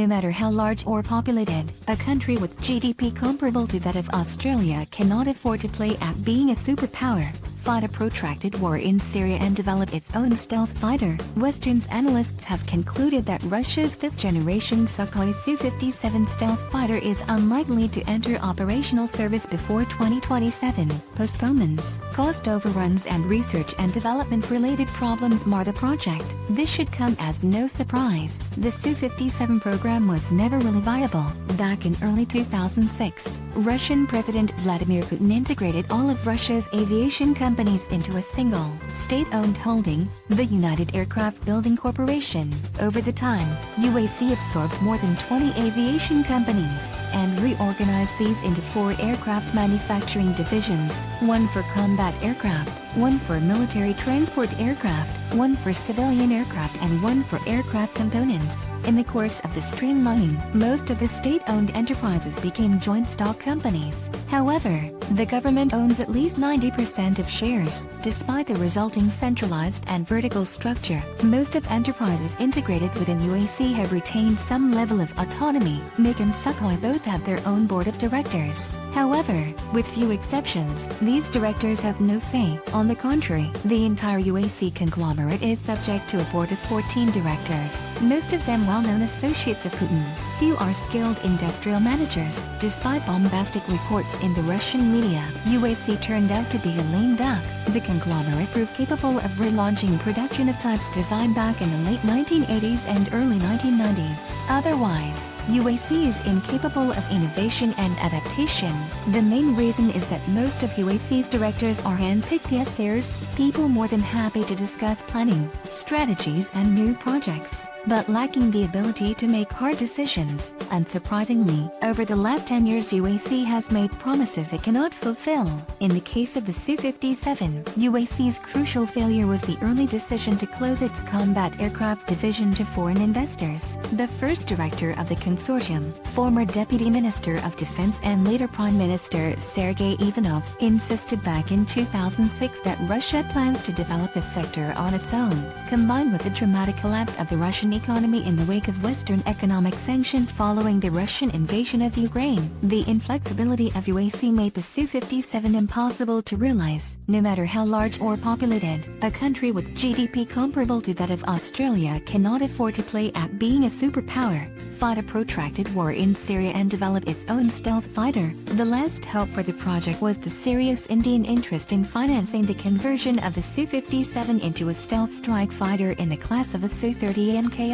No matter how large or populated, a country with GDP comparable to that of Australia cannot afford to play at being a superpower, fight a protracted war in Syria and develop its own stealth fighter. Western's analysts have concluded that Russia's fifth-generation Sukhoi Su-57 stealth fighter is unlikely to enter operational service before 2027. Postponements, cost overruns and research and development-related problems mar the project. This should come as no surprise. The Su-57 program was never really viable. Back in early 2006, Russian President Vladimir Putin integrated all of Russia's aviation companies into a single, state-owned holding, the United Aircraft Building Corporation. Over the time, UAC absorbed more than 20 aviation companies and reorganized these into 4 aircraft manufacturing divisions, one for combat aircraft, one for military transport aircraft, one for civilian aircraft and one for aircraft components. In the course of the streamlining, most of the state-owned enterprises became joint stock companies. However, the government owns at least 90% of shares. Despite the resulting centralized and vertical structure, most of enterprises integrated within UAC have retained some level of autonomy. Nick and Sukhoi both have their own board of directors. However, with few exceptions, these directors have no say. On the contrary, the entire UAC conglomerate is subject to a board of 14 directors, most of them well-known associates of Putin. Few are skilled industrial managers. Despite bombastic reports in the Russian media, UAC turned out to be a lame duck. The conglomerate proved capable of relaunching production of types designed back in the late 1980s and early 1990s. Otherwise, UAC is incapable of innovation and adaptation. The main reason is that most of UAC's directors are hand-picked PSers, people more than happy to discuss planning, strategies and new projects, but lacking the ability to make hard decisions. Unsurprisingly, over the last 10 years UAC has made promises it cannot fulfill. In the case of the Su-57, UAC's crucial failure was the early decision to close its combat aircraft division to foreign investors. The first director of the consortium, former Deputy Minister of Defense and later Prime Minister Sergei Ivanov, insisted back in 2006 that Russia plans to develop the sector on its own. Combined with the dramatic collapse of the Russian economy in the wake of Western economic sanctions following the Russian invasion of Ukraine, the inflexibility of UAC made the Su-57 impossible to realize. No matter how large or populated, a country with GDP comparable to that of Australia cannot afford to play at being a superpower, fight a protracted war in Syria and develop its own stealth fighter. The last hope for the project was the serious Indian interest in financing the conversion of the Su-57 into a stealth strike fighter in the class of a Su-30 MKI,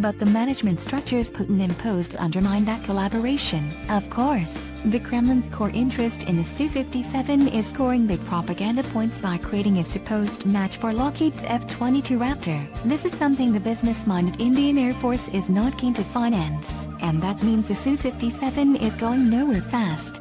but the management structures Putin imposed undermined that collaboration. Of course, the Kremlin's core interest in the Su-57 is scoring big propaganda points by creating a supposed match for Lockheed's F-22 Raptor. This is something the business-minded Indian Air Force is not keen to finance, and that means the Su-57 is going nowhere fast.